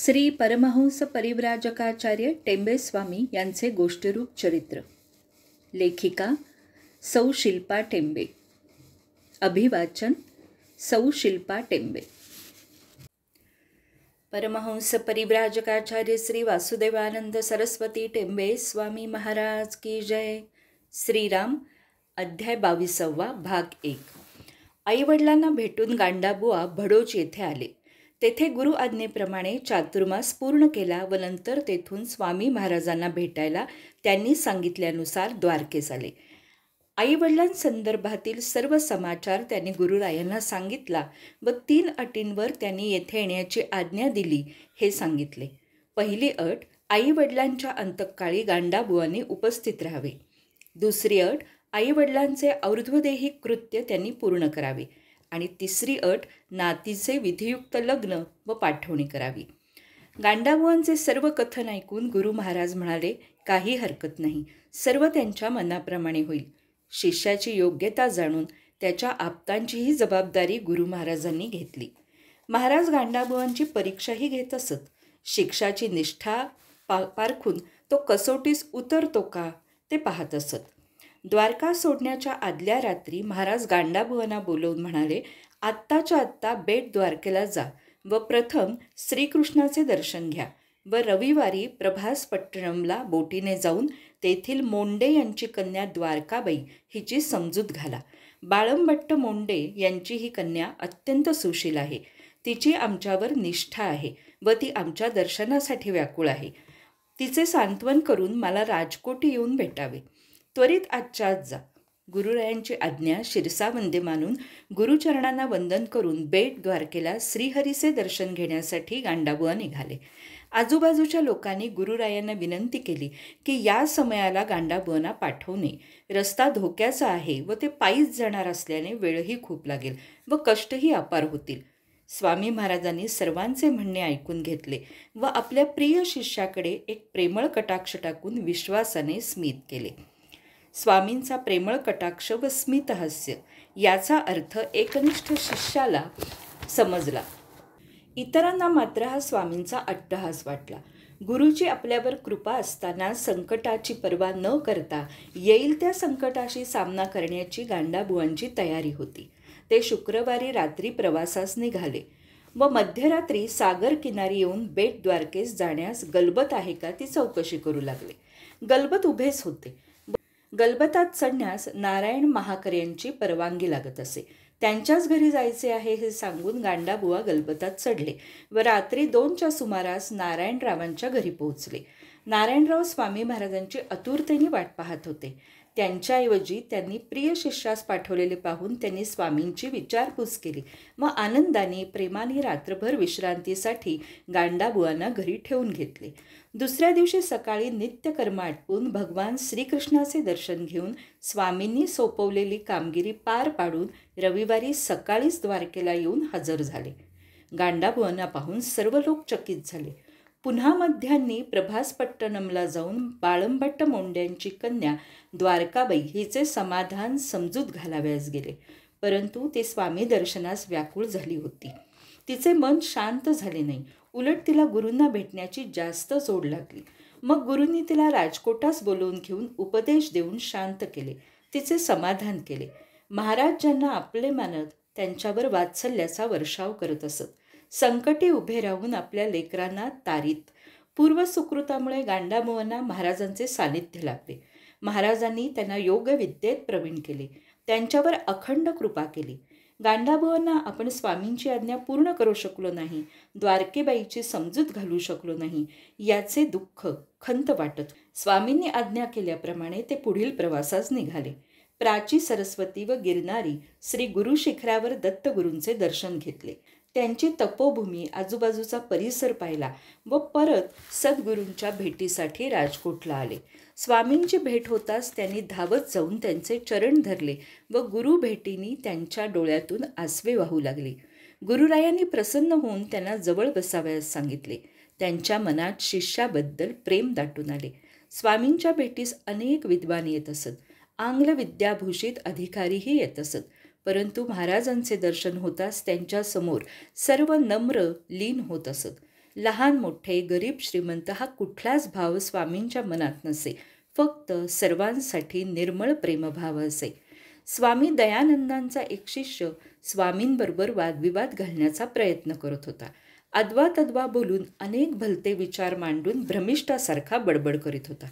श्री परमहंस परिव्राजकाचार्य टेंबे स्वामी यांचे गोष्टीरूप चरित्र. लेखिका सौ शिल्पा टेंबे. अभिवाचन सौ शिल्पा टेंबे. परमहंस परिव्राजकाचार्य श्री वासुदेवानंद सरस्वती टेंबे स्वामी महाराज की जय. श्रीराम. अध्याय 22. भाग 1. आईवडिलांना भेटून गांडाबुवा भडोच येथे आले. तेथे गुरु आज्ञेप्रमाणे चातुर्मास पूर्ण केला व नंतर तेथून स्वामी महाराजांना भेटायला त्यांनी सांगितल्यानुसार द्वारकेस आले. आईवडिलांसंदर्भातील सर्व समाचार त्यांनी गुरुरायांना सांगितला व 3 अटींवर त्यांनी येथे येण्याची आज्ञा दिली हे सांगितले. पहिली अट, आईवडिलांच्या अंतकाळी गांडाबुवांनी उपस्थित राहावे. दुसरी अट, आईवडिलांचे और्ध्वदेही कृत्य त्यांनी पूर्ण करावे. आणि तिसरी अट, नातीचे विधियुक्त लग्न व पाठवणी करावी. गांडाबुवांचे सर्व कथन ऐकून गुरु महाराज म्हणाले, काही हरकत नाही, सर्व त्यांच्या मनाप्रमाणे होईल. शिष्याची योग्यता जाणून त्याच्या आप्तांचीही जबाबदारी गुरु महाराजांनी घेतली. महाराज गांडाबुवांची परीक्षाही घेत असत. शिक्षाची निष्ठा पारखून तो कसोटीस उतरतो का ते पाहत असत. द्वारका सोडण्याच्या आदल्या रात्री महाराज गांडाबुवांना बोलवून म्हणाले, आत्ताच्या आत्ता बेट द्वारकेला जा व प्रथम श्रीकृष्णाचे दर्शन घ्या व रविवारी प्रभासपट्टणमला बोटीने जाऊन तेथील मोंडे यांची कन्या द्वारकाबाई हिची समजूत घाला. बाळंभट्ट मोंडे यांची ही कन्या अत्यंत सुशील आहे. तिची आमच्यावर निष्ठा आहे व ती आमच्या दर्शनासाठी व्याकुळ आहे. तिचे सांत्वन करून मला राजकोटी येऊन भेटावे. त्वरित आजच्या आज जा. गुरुरायांची आज्ञा शिरसावंदे मानून गुरुचरणांना वंदन करून बेट द्वारकेला श्रीहरीचे दर्शन घेण्यासाठी गांडाबुवा निघाले. आजूबाजूच्या लोकांनी गुरुरायांना विनंती केली की या समयाला गांडाबुवांना पाठवू नये. रस्ता धोक्याचा आहे व ते पायीच जाणार असल्याने वेळही खूप लागेल व कष्टही अपार होतील. स्वामी महाराजांनी सर्वांचे म्हणणे ऐकून घेतले व आपल्या प्रिय शिष्याकडे एक प्रेमळ कटाक्ष टाकून विश्वासाने स्मित केले. स्वामींचा प्रेमळ कटाक्ष व स्मितहास्य याचा अर्थ एकनिष्ठ शिष्याला समजला. इतरांना मात्र हा स्वामींचा अट्टहास वाटला. गुरुची आपल्यावर कृपा असताना संकटाची पर्वा न करता येईल त्या संकटाशी सामना करण्याची गांडाबुवांची तयारी होती. ते शुक्रवारी रात्री प्रवासास निघाले व मध्यरात्री सागर किनारी येऊन बेट द्वारकेस जाण्यास गलबत आहे का ती चौकशी करू लागले. गलबत उभेच होते. गलबतात चढण्यास नारायण महाकर यांची परवानगी लागत असे. त्यांच्याच घरी जायचे आहे हे सांगून गांडाबुवा गलबतात चढले व रात्री 2च्या सुमारास नारायणरावांच्या घरी पोहोचले. नारायणराव स्वामी महाराजांची आतुरतेने वाट पाहत होते. त्यांच्याऐवजी त्यांनी प्रिय शिष्यास पाठवलेले पाहून त्यांनी स्वामींची विचारपूस केली व आनंदाने प्रेमाने रात्रभर विश्रांतीसाठी गांडाबुवांना घरी ठेवून घेतले. दुसऱ्या दिवशी सकाळी नित्यकर्म आटपून भगवान श्रीकृष्णाचे दर्शन घेऊन स्वामींनी सोपवलेली कामगिरी पार पाडून रविवारी सकाळीच द्वारकेला येऊन हजर झाले. गांडाबुवांना पाहून सर्व लोक चकित झाले. पुन्हा मध्यान्नी प्रभासपट्टणमला जाऊन बाळंभट्ट मोंड्यांची कन्या द्वारकाबाई हिचे समाधान समजूत घालावयास गेले. परंतु ते स्वामी दर्शनास व्याकुळ झाली होती. तिचे मन शांत झाले नाही. उलट तिला गुरूंना भेटण्याची जास्त जोड लागली. मग गुरूंनी तिला राजकोटास बोलवून घेऊन उपदेश देऊन शांत केले. तिचे समाधान केले. महाराज ज्यांना आपले मानत त्यांच्यावर वात्सल्याचा वर्षाव करत असत. संकटी उभे राहून आपल्या लेकरांना तारीत. पूर्वसुकृतामुळे गांडाबुवांना महाराजांचे सानिध्य लाभले. महाराजांनी त्यांना योगविद्येत प्रवीण केले. त्यांच्यावर अखंड कृपा केली. गांडाबुवांना आपण स्वामींची आज्ञा पूर्ण करू शकलो नाही, द्वारकेबाईची समजूत घालू शकलो नाही याचे दुःख खंत वाटत. स्वामींनी आज्ञा केल्याप्रमाणे ते पुढील प्रवासास निघाले. प्राची, सरस्वती व गिरनारी श्री गुरु शिखरावर दत्तगुरूंचे दर्शन घेतले. त्यांची तपोभूमी, आजूबाजूचा परिसर पाहिला व परत सद्गुरूंच्या भेटीसाठी राजकोटला आले. स्वामींची भेट होताच त्यांनी धावत जाऊन त्यांचे चरण धरले व गुरु भेटीनी त्यांच्या डोळ्यातून आसवे वाहू लागले. गुरुरायांनी प्रसन्न होऊन त्यांना जवळ बसावयास सांगितले. त्यांच्या मनात शिष्याबद्दल प्रेम दाटून आले. स्वामींच्या भेटीस अनेक विद्वान येत असत. आंग्ल विद्याभूषित अधिकारीही येत असत. परंतु महाराजांचे दर्शन होताच त्यांच्यासमोर सर्व नम्र लीन होत असत. लहान मोठे, गरीब श्रीमंत हा कुठलाच भाव स्वामींच्या मनात नसे. फक्त सर्वांसाठी निर्मळ प्रेमभाव असे. स्वामी दयानंदांचा एक शिष्य स्वामींबरोबर वादविवाद घालण्याचा प्रयत्न करत होता. अद्वा तद्वा बोलून अनेक भलते विचार मांडून भ्रमिष्ठासारखा बडबड करीत होता.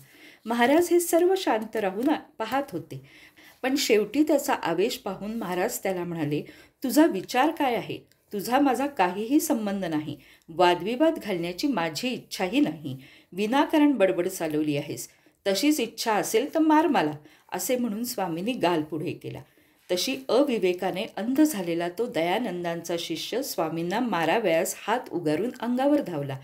महाराज हे सर्व शांत राहून पाहत होते. पण शेवटी त्याचा आवेश पाहून महाराज त्याला म्हणाले, तुझा विचार काय आहे? तुझा माझा काहीही संबंध नाही. वादविवाद घालण्याची माझी इच्छाही नाही. विनाकारण बडबड चालवली आहेस. तशीच इच्छा असेल तर मार मला, असे म्हणून स्वामींनी गाल पुढे केला. तशी अविवेकाने अंध झालेला तो दयानंदांचा शिष्य स्वामींना मारावयास हात उगारून अंगावर धावला.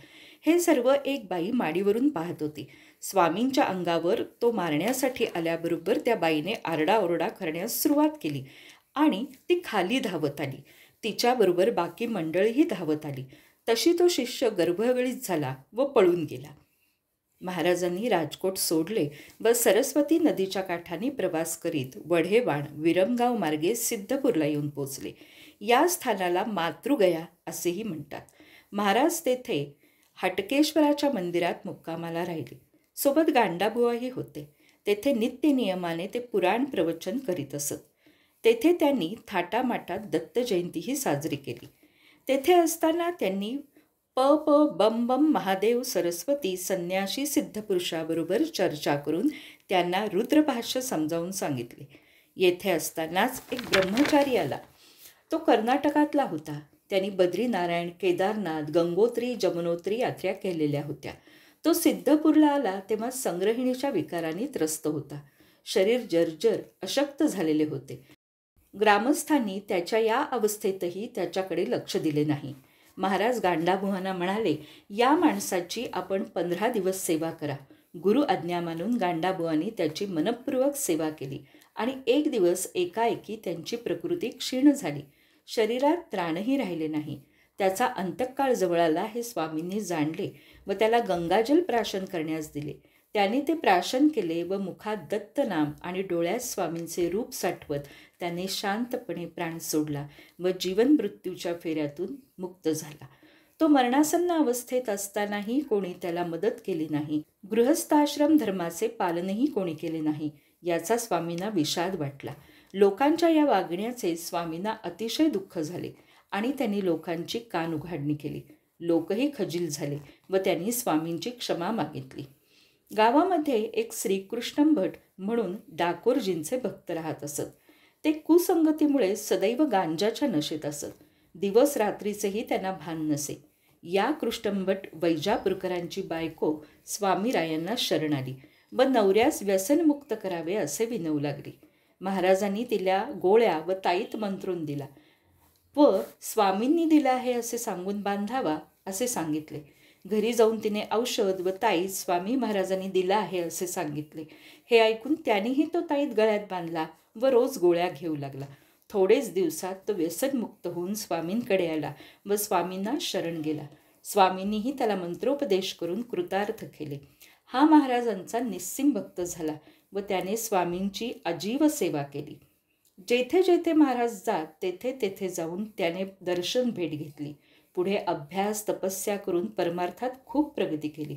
हे सर्व एक बाई माडीवरून पाहत होती. स्वामींच्या अंगावर तो मारण्यासाठी आल्याबरोबर त्या बाईने आरडाओरडा करण्यास सुरुवात केली आणि ती खाली धावत आली. तिच्याबरोबर बाकी मंडळीही धावत आली. तशी तो शिष्य गर्भगळीत झाला व पळून गेला. महाराजांनी राजकोट सोडले व सरस्वती नदीच्या काठाने प्रवास करीत वढेवाण विरमगाव मार्गे सिद्धपूरला येऊन पोचले. या स्थानाला मातृगया असेही म्हणतात. महाराज तेथे हटकेश्वराच्या मंदिरात मुक्कामाला राहिले. सोबत गांडाबुवाही होते. तेथे नित्य नियमाने ते पुराण प्रवचन करीत असत. तेथे त्यांनी थाटामाटात दत्त जयंतीही साजरी केली. तेथे असताना त्यांनी प बम बम महादेव सरस्वती संन्याशी सिद्धपुरुषाबरोबर चर्चा करून त्यांना रुद्रभाष्य समजावून सांगितले. येथे असतानाच एक ब्रह्मचारी आला. तो कर्नाटकातला होता. त्यांनी बद्रीनारायण, केदारनाथ, गंगोत्री, जमुनोत्री यात्रा केलेल्या होत्या. तो सिद्धपूरला आला तेव्हा संग्रहिणीच्या विकाराने त्रस्त होता. शरीर जर्जर अशक्त झालेले होते. ग्रामस्थांनी त्याच्या या अवस्थेतही त्याच्याकडे लक्ष दिले नाही. महाराज गांडाबुवांना म्हणाले, या माणसाची आपण 15 दिवस सेवा करा. गुरु आज्ञा मानून गांडाबुवांनी त्याची मनपूर्वक सेवा केली आणि एक दिवस एकाएकी त्यांची प्रकृती क्षीण झाली. शरीरात त्राणही राहिले नाही. त्याचा अंतकाळ जवळ आला हे स्वामींनी जाणले व त्याला गंगाजल प्राशन करण्यास दिले. त्याने ते प्राशन केले व मुखात दत्तनाम आणि डोळ्यात स्वामींचे रूप साठवत त्याने शांतपणे प्राण सोडला व जीवन मृत्यूच्या फेऱ्यातून मुक्त झाला. तो मरणासन्न अवस्थेत असतानाही कोणी त्याला मदत केली नाही. गृहस्थाश्रम धर्माचे पालनही कोणी केले नाही. याचा स्वामींना विषाद वाटला. लोकांच्या या वागण्याचे स्वामींना अतिशय दुःख झाले आणि त्यांनी लोकांची कान उघाडणी केली. लोकही खजील झाले व त्यांनी स्वामींची क्षमा मागितली. गावामध्ये एक श्रीकृष्ण भट म्हणून डाकोरजींचे भक्त राहत असत. ते कुसंगतीमुळे सदैव गांजाच्या नशेत असत. दिवस रात्रीचेही त्यांना भान नसे. या कृष्णभट वैजापूरकरांची बायको स्वामीरायांना शरण आली व नवऱ्यास व्यसनमुक्त करावे असे विनवू लागली. महाराजांनी तिला गोळ्या व ताईत मंत्रून दिला व स्वामींनी दिला आहे असे सांगून बांधावा असे सांगितले. घरी जाऊन तिने औषध व ताईत स्वामी महाराजांनी दिला आहे असे सांगितले. हे ऐकून त्यानेही तो ताईत गळ्यात बांधला व रोज गोळ्या घेऊ लागला. थोडेच दिवसात तो व्यसनमुक्त होऊन स्वामींकडे आला व स्वामींना शरण गेला. स्वामींनीही त्याला मंत्रोपदेश करून कृतार्थ केले. हा महाराजांचा निस्सीम भक्त झाला व त्याने स्वामींची अजीव सेवा केली. जेथे जेथे महाराज जात तेथे तेथे जाऊन त्याने दर्शन भेट घेतली. पुढे अभ्यास तपस्या करून परमार्थात खूप प्रगती केली.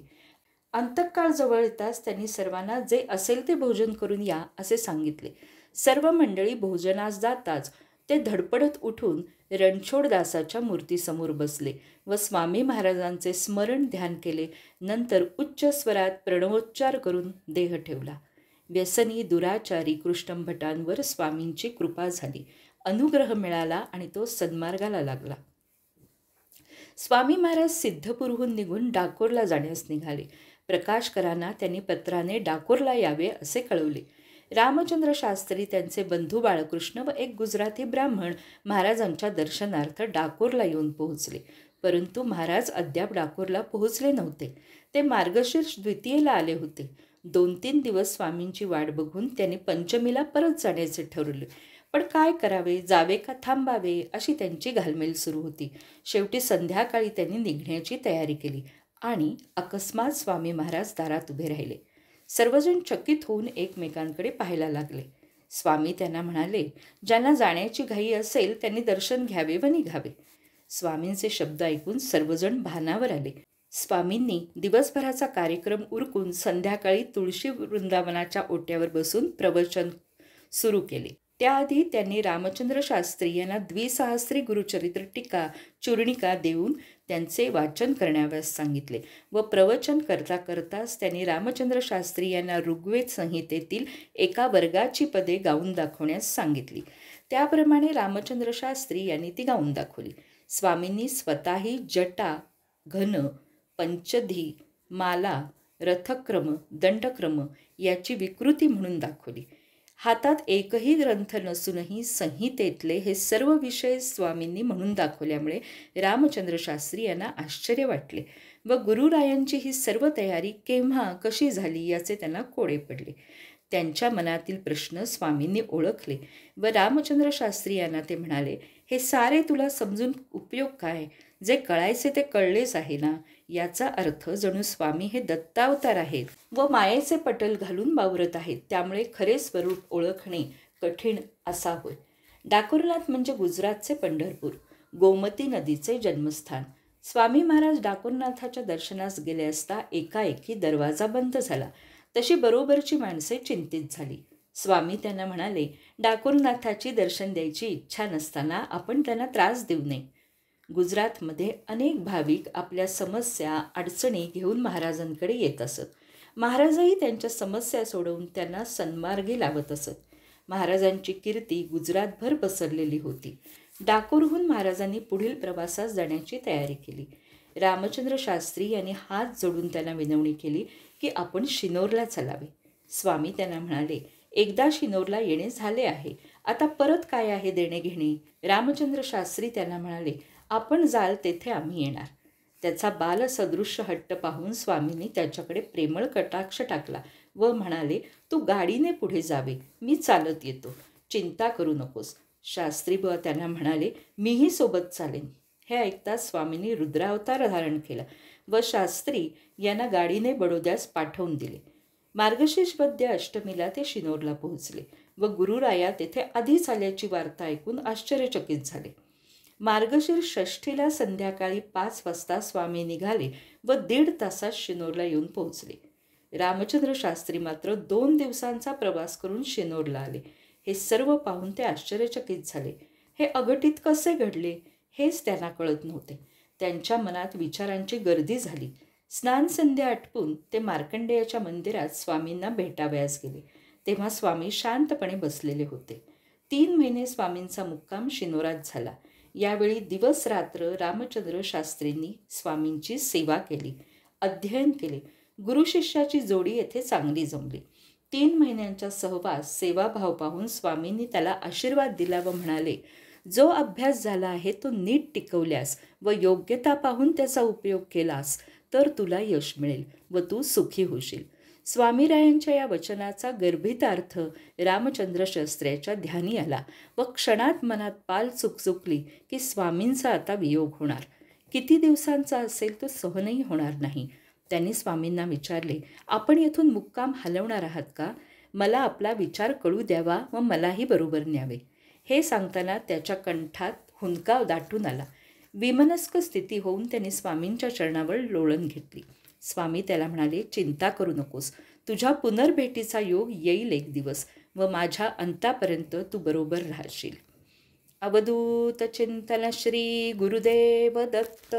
अंतकाळ जवळ येताच त्यांनी सर्वांना जे असेल ते भोजन करून या असे सांगितले. सर्व मंडळी भोजनास जाताच ते धडपडत उठून रणछोडदासाच्या मूर्तीसमोर बसले व स्वामी महाराजांचे स्मरण ध्यान केले. नंतर उच्च स्वरात प्रणवोच्चार करून देह ठेवला. व्यसनी दुराचारी कृष्णभटांवर स्वामींची कृपा झाली. अनुग्रह मिळाला आणि तो सन्मार्गाला लागला. स्वामी महाराज सिद्धपूरहून निघून डाकोरला जाण्यास निघाले. प्रकाशकरांना त्यांनी पत्राने डाकोरला यावे असे कळवले. रामचंद्र शास्त्री, त्यांचे बंधू बाळकृष्ण व एक गुजराती ब्राह्मण महाराजांच्या दर्शनार्थ डाकोरला येऊन पोहोचले. परंतु महाराज अद्याप डाकोरला पोहोचले नव्हते. ते मार्गशीर्ष द्वितीयेला आले होते. 2-3 दिवस स्वामींची वाट बघून त्यांनी पंचमीला परत जाण्याचे ठरवले. पण काय करावे, जावे का थांबावे अशी त्यांची घालमेल सुरू होती. शेवटी संध्याकाळी त्यांनी निघण्याची तयारी केली आणि अकस्मात स्वामी महाराज दारात उभे राहिले. सर्वजण चकित होऊन एकमेकांकडे पाहायला लागले. स्वामी त्यांना म्हणाले, ज्यांना जाण्याची घाई असेल त्यांनी दर्शन घ्यावे व निघावे. स्वामींचे शब्द ऐकून सर्वजण भानावर आले. स्वामींनी दिवसभराचा कार्यक्रम उरकून संध्याकाळी तुळशी वृंदावनाच्या ओट्यावर बसून प्रवचन सुरू केले. त्याआधी त्यांनी रामचंद्र शास्त्री यांना द्विसहस्त्री गुरुचरित्र टीका चूर्णिका देऊन त्यांचे वाचन करण्यास सांगितले व प्रवचन करता करताच त्यांनी रामचंद्र शास्त्री यांना ऋग्वेद संहितेतील एका वर्गाची पदे गाऊन दाखवण्यास सांगितली. त्याप्रमाणे रामचंद्र शास्त्री यांनी ती गाऊन दाखवली. स्वामींनी स्वतःही जटा, घन, पंचधी, माला, रथक्रम, दंडक्रम याची विकृती म्हणून दाखवली. हातात एकही ग्रंथ नसूनही संहितेतले हे सर्व विषय स्वामींनी म्हणून दाखवल्यामुळे रामचंद्र शास्त्री यांना आश्चर्य वाटले व गुरुरायांची ही सर्व तयारी केव्हा कशी झाली याचे त्यांना कोडे पडले. त्यांच्या मनातील प्रश्न स्वामींनी ओळखले व रामचंद्र शास्त्री यांना ते म्हणाले, हे सारे तुला समजून उपयोग काय? जे कळायचे ते कळलेच आहे ना. याचा अर्थ जणू स्वामी हे दत्तावतार आहेत व मायेचे पटल घालून वावरत आहेत, त्यामुळे खरे स्वरूप ओळखणे कठीण असा होय. डाकोरनाथ म्हणजे गुजरातचे पंढरपूर, गोमती नदीचे जन्मस्थान. स्वामी महाराज डाकोरनाथाच्या दर्शनास गेले असता एकाएकी दरवाजा बंद झाला. तशी बरोबरची माणसे चिंतित झाली. स्वामी त्यांना म्हणाले, डाकोरनाथाची दर्शन द्यायची इच्छा नसताना आपण त्यांना त्रास देऊ नये. गुजरातमध्ये अनेक भाविक आपल्या समस्या अडचणी घेऊन महाराजांकडे येत असत. महाराजही त्यांच्या समस्या सोडवून त्यांना सन्मार्गी लावत असत. महाराजांची कीर्ती गुजरातभर पसरलेली होती. डाकोरहून महाराजांनी पुढील प्रवासास जाण्याची तयारी केली. रामचंद्र शास्त्री यांनी हात जोडून त्यांना विनवणी केली की आपण शिनोरला चलावे. स्वामी त्यांना म्हणाले, एकदा शिनोरला येणे झाले आहे, आता परत काय आहे देणे घेणे. रामचंद्र शास्त्री त्यांना म्हणाले, आपण जाल तेथे आम्ही येणार. त्याचा बालसदृश्य हट्ट पाहून स्वामींनी त्याच्याकडे प्रेमळ कटाक्ष टाकला व म्हणाले, तू गाडीने पुढे जावे, मी चालत येतो, चिंता करू नकोस. शास्त्री त्यांना म्हणाले, मीही सोबत चालेन. हे ऐकताच स्वामींनी रुद्रावतार धारण केला व शास्त्री यांना गाडीने बडोद्यास पाठवून दिले. मार्गशीर्ष वद्य अष्टमीला ते शिनोरला पोहोचले व गुरुराया तेथे आधीच आल्याची वार्ता ऐकून आश्चर्यचकित झाले. मार्गशीर्ष षष्ठीला संध्याकाळी 5 वाजता स्वामी निघाले व 1.5 तासात शिनोरला येऊन पोहोचले. रामचंद्र शास्त्री मात्र 2 दिवसांचा प्रवास करून शिनोरला आले. हे सर्व पाहून ते आश्चर्यचकित झाले. हे अघटित कसे घडले हेच त्यांना कळत नव्हते. त्यांच्या मनात विचारांची गर्दी झाली. स्नान संध्या आटपून ते मार्कंडेयाच्या मंदिरात स्वामींना भेटावयास गेले. तेव्हा स्वामी शांतपणे बसलेले होते. 3 महिने स्वामींचा मुक्काम शिनोरात झाला. यावेळी दिवस रात्र रामचंद्र शास्त्रींनी स्वामींची सेवा केली, अध्ययन केले. गुरुशिष्याची जोडी येथे चांगली जमली. 3 महिन्यांचा सहवास सेवाभाव पाहून स्वामींनी त्याला आशीर्वाद दिला व म्हणाले, जो अभ्यास झाला आहे तो नीट टिकवल्यास व योग्यता पाहून त्याचा उपयोग केलास तर तुला यश मिळेल व तू सुखी होशील. स्वामीरायांच्या या वचनाचा गर्भित अर्थ रामचंद्र शास्त्र्याच्या ध्यानी आला व क्षणात मनात पाल चुकचुकली की स्वामींचा आता वियोग होणार. किती दिवसांचा असेल तो सहनही होणार नाही. त्यांनी स्वामींना विचारले, आपण येथून मुक्काम हलवणार आहात का? मला आपला विचार कळू द्यावा व मलाही बरोबर न्यावे. हे सांगताना त्याच्या कंठात हुंदका दाटून आला. विमनस्क स्थिती होऊन त्यांनी स्वामींच्या चरणावर लोळण घेतली. स्वामी त्याला म्हणाले, चिंता करू नकोस, तुझ्या पुनर्भेटीचा योग येईल एक दिवस व माझ्या अंतापर्यंत तू बरोबर राहशील. अवधूत चिंतन श्री गुरुदेव दत्त.